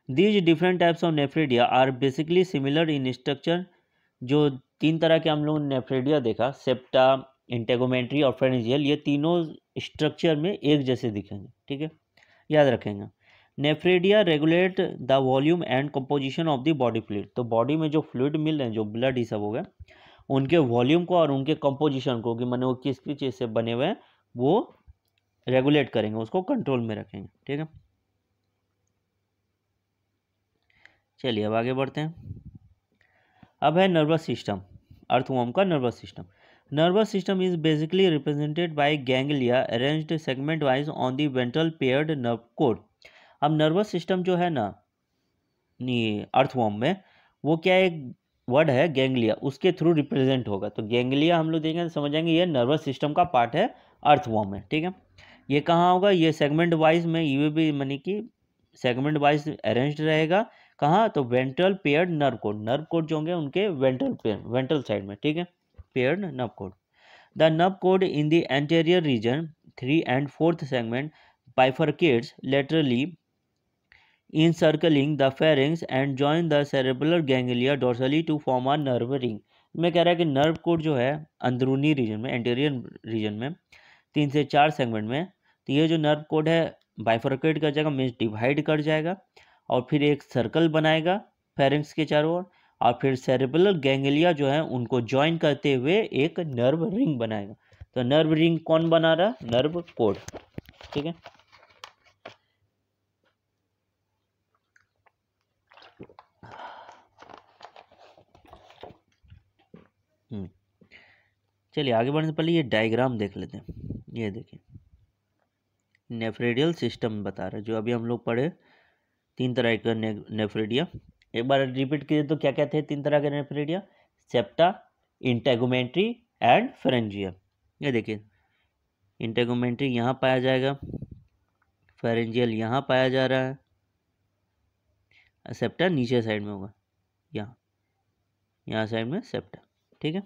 These different types of nephridia are basically similar in structure. जो 3 तरह के हम लोग नेफ्रिडिया देखा, सेप्टा, इंटेगुमेंट्री और फेरेंजियल, ये तीनों स्ट्रक्चर में एक जैसे दिखेंगे, ठीक है, याद रखेंगे। Nephridia regulate the volume and composition of the body fluid. तो बॉडी में जो फ्लूइड मिल रहे हैं, जो ब्लड ये सब हो गया, उनके वॉल्यूम को और उनके कंपोजिशन को, कि मैंने वो किस किस चीज़ से बने हुए हैं, वो रेगुलेट करेंगे, उसको कंट्रोल में रखेंगे, ठीक है। चलिए अब आगे बढ़ते हैं। अब है नर्वस सिस्टम, अर्थवर्म का nervous system. Nervous system is basically represented by ganglia arranged segment wise on the ventral paired nerve code. अब नर्वस सिस्टम जो है ना अर्थवर्म में, वो क्या एक वर्ड है गैंग्लिया, उसके थ्रू रिप्रेजेंट होगा। तो गैंग्लिया हम लोग देखेंगे समझ जाएंगे ये नर्वस सिस्टम का पार्ट है अर्थवर्म में, ठीक है। ये कहाँ होगा, ये सेगमेंट वाइज में, ये भी मानी कि सेगमेंट वाइज अरेंज्ड रहेगा। कहाँ, तो वेंट्रल पेयर्ड नर्व कोड जो होंगे उनके वेंट्रल साइड में, ठीक है, paired nerve code. The nerve code in the anterior reason 3 and 4th segment bifurcates laterally encircling the pharynx and join the cerebellar ganglia dorsally to form a nerve ring। मैं कह रहा है कि nerve code जो है अंदरूनी reason में, anterior reason में 3 से 4 सेगमेंट में, तो ये जो नर्व कोड है बाइफरकेट कर जाएगा, मीन्स डिवाइड कर जाएगा और फिर एक सर्कल बनाएगा फेरिंग्स के चारों ओर, और फिर सेरेब्रल गैंग्लिया जो है उनको ज्वाइन करते हुए एक नर्व रिंग बनाएगा। तो नर्व रिंग कौन बना रहा, नर्व कोड, ठीक है। चलिए आगे बढ़ने से पहले ये डायग्राम देख लेते हैं। ये देखिए नेफ्रेडियल सिस्टम बता रहा है, जो अभी हम लोग पढ़े 3 तरह का नेफ्रेडिया। एक बार रिपीट कीजिए तो क्या क्या थे 3 तरह के nephridia, septa, integumentary and pharyngeal. ये देखिए इंटेगुमेंट्री यहाँ पाया जाएगा, फेरेंजियल यहाँ पाया जा रहा है, सेप्टा नीचे साइड में होगा, यहाँ साइड में सेप्टा, ठीक है।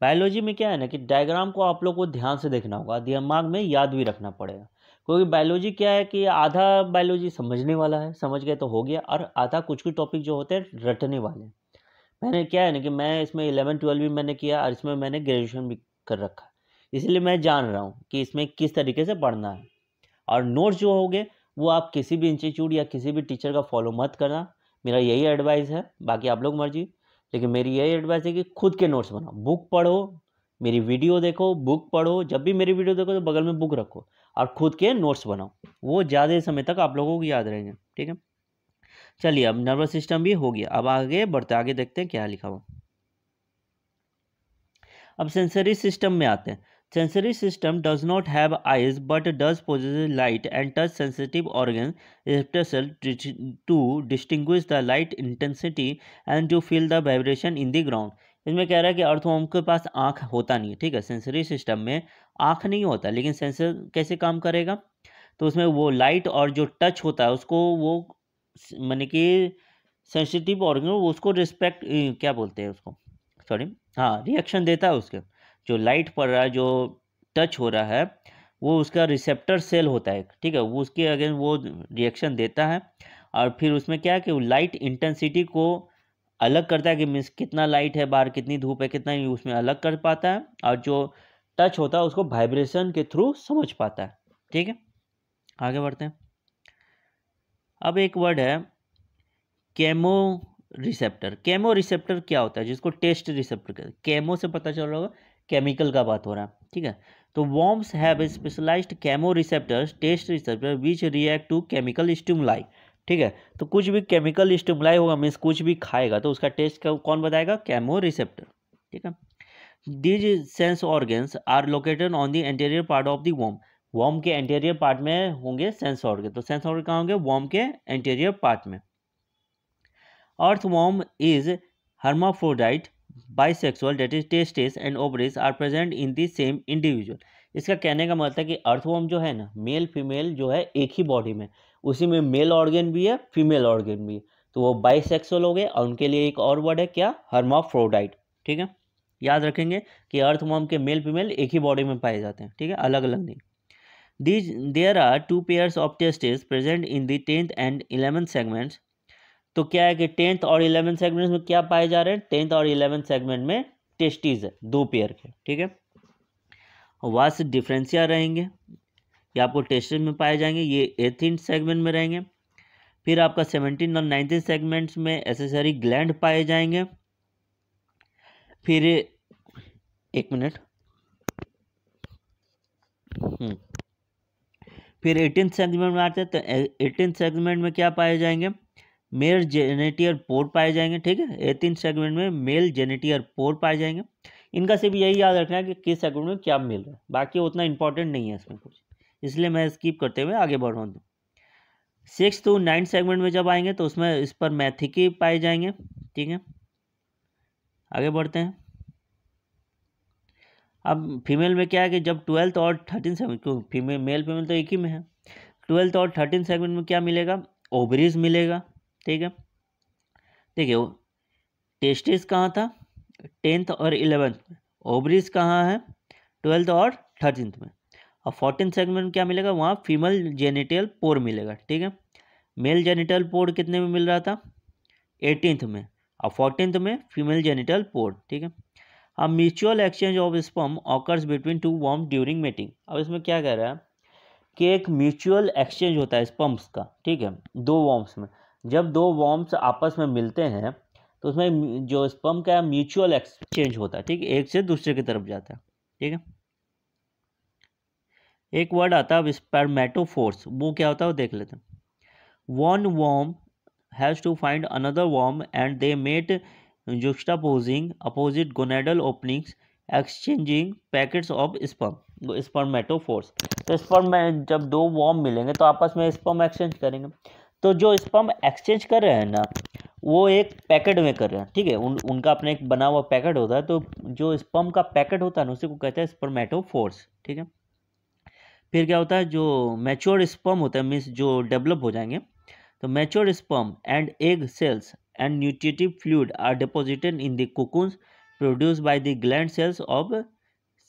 बायोलॉजी में क्या है ना कि डायग्राम को आप लोग को ध्यान से देखना होगा, दिमाग में याद भी रखना पड़ेगा, क्योंकि बायोलॉजी क्या है कि आधा बायोलॉजी समझने वाला है, समझ गए तो हो गया, और आधा कुछ कुछ टॉपिक जो होते हैं रटने वाले हैं। मैंने क्या है ना कि मैं इसमें 11-12 भी मैंने किया और इसमें मैंने ग्रेजुएशन भी कर रखा, इसलिए मैं जान रहा हूँ कि इसमें किस तरीके से पढ़ना है। और नोट्स जो होंगे वो आप किसी भी इंस्टीट्यूट या किसी भी टीचर का फॉलो मत करना, मेरा यही एडवाइस है, बाकी आप लोग मर्जी, लेकिन मेरी यही एडवाइस है कि खुद के नोट्स बनाओ, बुक पढ़ो, मेरी वीडियो देखो, बुक पढ़ो, जब भी मेरी वीडियो देखो तो बगल में बुक रखो और खुद के नोट्स बनाओ, वो ज़्यादा समय तक आप लोगों को याद रहेंगे, ठीक है। चलिए अब नर्वस सिस्टम भी हो गया, अब आगे बढ़ते आगे देखते हैं क्या लिखा हुआ। अब सेंसरी सिस्टम में आते हैं। Sensory system does not have eyes but does possess light and touch sensitive organ to distinguish the light intensity and to feel the vibration in the ground. इसमें कह रहा है कि अर्थवर्म के पास आँख होता नहीं है, ठीक है, सेंसरी सिस्टम में आँख नहीं होता, लेकिन सेंसर कैसे काम करेगा, तो उसमें वो लाइट और जो टच होता है उसको वो माने कि सेंसिटिव ऑर्गन उसको रिस्पेक्ट क्या बोलते हैं उसको, सॉरी, हाँ, रिएक्शन देता है उसके, जो लाइट पड़ रहा है, जो टच हो रहा है, वो उसका रिसेप्टर सेल होता है, ठीक है, वो उसके अगेंस्ट वो रिएक्शन देता है, और फिर उसमें क्या है कि वो लाइट इंटेंसिटी को अलग करता है, कि मीन्स कितना लाइट है बाहर, कितनी धूप है, कितना नहीं, उसमें अलग कर पाता है, और जो टच होता है उसको वाइब्रेशन के थ्रू समझ पाता है, ठीक है। आगे बढ़ते हैं। अब एक वर्ड है केमो रिसेप्टर। केमो रिसेप्टर क्या होता है, जिसको टेस्ट रिसेप्टर कहते हैं, केमो से पता चल रहा होगा केमिकल का बात हो रहा है, ठीक है। तो worms have specialized chemoreceptors, taste receptor which react to chemical stimuli. ठीक है, तो कुछ भी केमिकल स्टिमुलाई होगा मीन्स कुछ भी खाएगा तो उसका टेस्ट कौन बताएगा? Chemoreceptor. ठीक है, these sense organs are located on the anterior part of the worm. Worm के एंटीरियर पार्ट में होंगे सेंस ऑर्गन, तो सेंस ऑर्गन कहाँ होंगे? वर्म के एंटीरियर पार्ट में। Earthworm is hermaphrodite bisexual, that is testes and ovaries are present in the same individual. इसका कहने का मतलब है कि अर्थवर्म जो है ना, मेल फीमेल जो है एक ही बॉडी में, उसी में मेल ऑर्गन भी है फीमेल ऑर्गन भी है, तो वो बाइसेक्सुअल हो गए और उनके लिए एक और वर्ड है क्या? हर्माफ्रोडाइट। ठीक है, याद रखेंगे कि अर्थवर्म के मेल फीमेल एक ही बॉडी में पाए जाते हैं। ठीक है, अलग अलग नहीं। There are 2 pairs of testes present in the 10th and 11th segments. तो क्या है कि 10th और 11th सेगमेंट में क्या पाए जा रहे हैं? 10th और 11th सेगमेंट में टेस्टीज है 2 पेयर के। ठीक है, वास डिफरेंशिया रहेंगे, ये आपको टेस्टिस में पाए जाएंगे, ये 18th सेगमेंट में रहेंगे। फिर आपका 17 और 19 सेगमेंट्स में एसेसरी ग्लैंड पाए जाएंगे। फिर एक मिनट, फिर 18th सेगमेंट में आते हैं, तो 18th सेगमेंट में क्या पाए जाएंगे? मेल जेनेटियर पोर पाए जाएंगे। ठीक है, 18th सेगमेंट में मेल जेनेटियर पोर पाए जाएंगे। इनका सिर्फ यही याद रखना है कि किस सेगमेंट में क्या मिल रहा है, बाकी उतना इंपॉर्टेंट नहीं है इसमें कुछ, इसलिए मैं स्किप करते हुए आगे बढ़ रहा हूँ। 6th to 9th सेगमेंट में जब आएंगे तो उसमें इस पर मैथिकी पाए जाएंगे। ठीक है, आगे बढ़ते हैं। अब फीमेल में क्या है कि जब 12th और 13th सेगमेंट, क्यों फीमेल मेल फीमेल तो एक ही में है, 12th और 13th सेगमेंट में क्या मिलेगा? ओवरीज मिलेगा। ठीक है, देखिए टेस्टिस कहाँ था? 10th और 11th में। ओवरीज कहाँ है? 12th और 13th में। और 14th सेगमेंट में क्या मिलेगा? वहाँ फीमेल जेनिटल पोर मिलेगा। ठीक है, मेल जेनिटल पोर कितने में मिल रहा था? 18th में, और 14th में फीमेल जेनिटल पोर। ठीक है, अब mutual exchange of sperm occurs between 2 worms during mating. अब इसमें क्या कह रहा है कि एक म्यूचुअल एक्सचेंज होता है स्पर्म्स का। ठीक है, 2 वर्म्स में, जब 2 वर्म्स आपस में मिलते हैं तो उसमें जो स्पर्म का म्यूचुअल एक्सचेंज होता है। ठीक है, एक से दूसरे की तरफ जाता है। ठीक है, एक वर्ड आता है स्पर्मेटोफोर्स, वो क्या होता है वो देख लेते हैं। One worm has to find another worm and they mate juxtaposing opposite gonadal openings exchanging packets of sperm, spermatophores. तो स्पर्म में जब 2 वर्म मिलेंगे तो आपस में स्पर्म एक्सचेंज करेंगे, तो जो स्पर्म एक्सचेंज कर रहे हैं ना वो एक पैकेट में कर रहे हैं। ठीक है, उनका अपना एक बना हुआ पैकेट होता है, तो जो स्पर्म का पैकेट होता है ना उसी को कहते हैं स्पर्मेटोफोर्स। ठीक है, फिर क्या होता है? जो मैच्योर स्पर्म होता है मीन्स जो डेवलप हो जाएंगे, तो mature sperm and egg cells and nutritive fluid are deposited in the cocoons produced by the gland cells of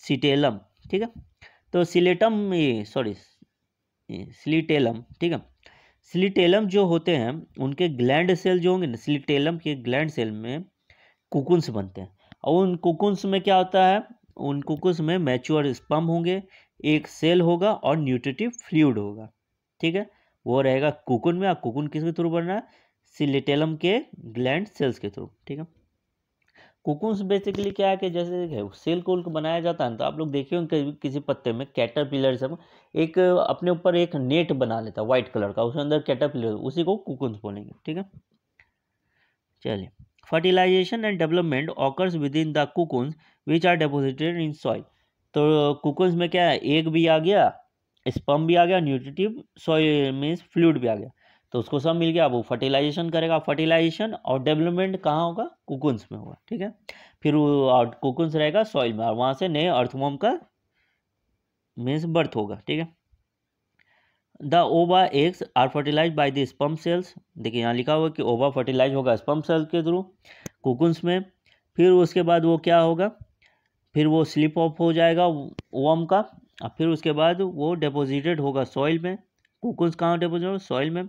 सीटेलम। ठीक है, तो सिलेटम स्लीटेलम। ठीक है, स्लीटेलम जो होते हैं उनके ग्लैंड सेल जो होंगे ना, स्लीटेलम के ग्लैंड सेल में कुकुन्स बनते हैं, और उन कुकुन्स में क्या होता है? उन कुकुन्स में मैच्योर स्पर्म होंगे, एक सेल होगा और न्यूट्रिटिव फ्लूइड होगा। ठीक है, वो रहेगा कुकुन में, और कुकुन किसके थ्रू बन रहा है? सिलिटेलम के ग्लैंड सेल्स के थ्रू। ठीक है, कुकुन्स बेसिकली क्या है कि जैसे सेल को बनाया जाता है तो आप लोग देखिए किसी पत्ते में कैटरपिलर सब एक अपने ऊपर एक नेट बना लेता है व्हाइट कलर का, उसके अंदर कैटरपिलर, उसी को कुकुन्स बोलेंगे। ठीक है, चलिए, fertilisation and development occurs within the cocoons which are deposited in soil. तो कुकुन्स में क्या है? एग भी आ गया, स्पर्म भी आ गया, न्यूट्रिटिव सॉइल मीन्स फ्लूइड भी आ गया, तो उसको सब मिल गया। अब वो फर्टिलाइजेशन करेगा, फर्टिलाइजेशन और डेवलपमेंट कहाँ होगा? कुकुन्स में होगा। ठीक है, फिर वो कुकुन्स रहेगा सॉइल में, और वहाँ से नए अर्थवर्म का मीन्स बर्थ होगा। ठीक है, the ova eggs are fertilise by the sperm cells. देखिए यहाँ लिखा हुआ कि ओवा फर्टिलाइज होगा स्पर्म सेल्स के थ्रू कुकुन्स में। फिर उसके बाद वो क्या होगा? फिर वो स्लिप ऑफ हो जाएगा वर्म का, और फिर उसके बाद वो डिपोजिटेड होगा सॉइल में। कुकुन्स कहाँ डिपोजिट होगा? सॉइल में।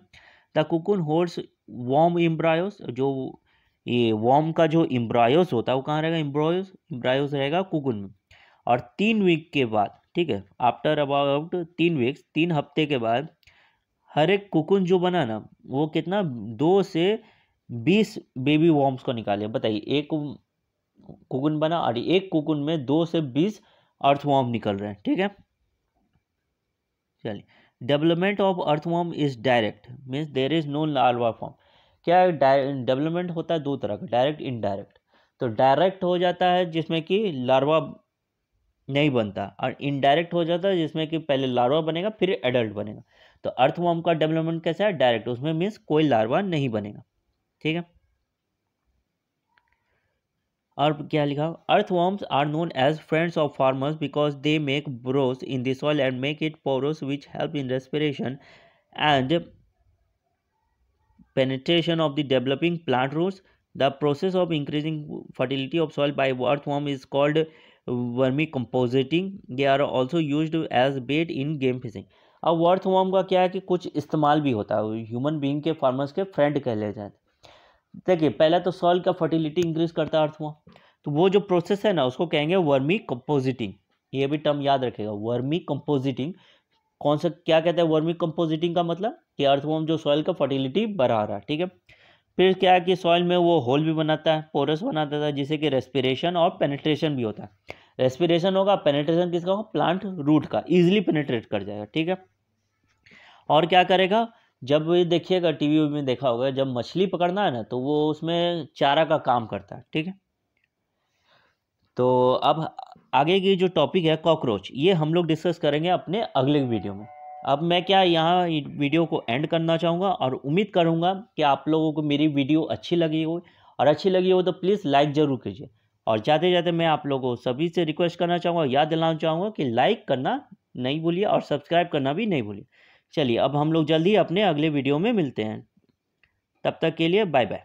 द कुकुन होल्ड्स वर्म एम्ब्रायोस, जो ये वर्म का जो एम्ब्रायोस होता है वो कहाँ रहेगा? एम्ब्रायोस रहेगा कुकुन में। और 3 वीक के बाद, ठीक है, आफ्टर अबाउट 3 वीक्स, 3 हफ्ते के बाद हर एक कुकुन जो बना ना वो कितना 2 से 20 बेबी वर्म्स को निकाले। बताइए, एक कुकुन बना और एक कुकुन में 2 से 20 अर्थवॉर्म निकल रहे हैं, ठीक है। चलिए, development of earthworm is direct, means there is no larva form. क्या डेवलपमेंट होता है दो तरह का, डायरेक्ट इनडायरेक्ट। तो डायरेक्ट हो जाता है जिसमें कि लार्वा नहीं बनता, और इनडायरेक्ट हो जाता है जिसमें कि पहले लार्वा बनेगा फिर एडल्ट बनेगा। तो अर्थवॉर्म का डेवलपमेंट कैसा है, डायरेक्ट, उसमें मीन्स कोई लार्वा नहीं बनेगा, ठीक है। और क्या लिखा, earthworms are known as friends of farmers because they make burrows इन द soil and make it porous which help in respiration and penetration of the developing plant roots. The process of increasing fertility of soil by earthworm is called vermicompositing. They are also used as bait in game fishing. अब earthworm का क्या है कि कुछ इस्तेमाल भी होता है, ह्यूमन बीइंग के, फार्मर्स के फ्रेंड कह ले जाते हैं। देखिए, पहला तो सॉइल का फर्टिलिटी इंक्रीज करता है अर्थवॉर्म, तो वो जो प्रोसेस है ना उसको कहेंगे वर्मी कंपोजिटिंग। ये भी टर्म याद रखेगा, वर्मी कंपोजिटिंग। कौन सा, क्या कहते हैं वर्मी कंपोजिटिंग का मतलब, कि अर्थवॉर्म जो सॉइल का फर्टिलिटी बढ़ा रहा है, ठीक है। फिर क्या है कि सॉइल में वो होल भी बनाता है, पोरस बना देता है, जिससे कि रेस्पिरेशन और पेनिट्रेशन भी होता है। रेस्पिरेशन होगा, पेनिट्रेशन किसका होगा, प्लांट रूट का, ईजिली पेनिट्रेट कर जाएगा, ठीक है। और क्या करेगा, जब देखिएगा टीवी में देखा होगा, जब मछली पकड़ना है ना तो वो उसमें चारा का काम करता है, ठीक है। तो अब आगे की जो टॉपिक है कॉकरोच, ये हम लोग डिस्कस करेंगे अपने अगले वीडियो में। अब मैं क्या यहाँ वीडियो को एंड करना चाहूँगा, और उम्मीद करूँगा कि आप लोगों को मेरी वीडियो अच्छी लगी हो, और अच्छी लगी हो तो प्लीज़ लाइक ज़रूर कीजिए। और जाते जाते मैं आप लोगों को सभी से रिक्वेस्ट करना चाहूँगा, याद दिलाना चाहूँगा कि लाइक करना नहीं भूलिए और सब्सक्राइब करना भी नहीं भूलिए। चलिए, अब हम लोग जल्दी अपने अगले वीडियो में मिलते हैं, तब तक के लिए बाय बाय।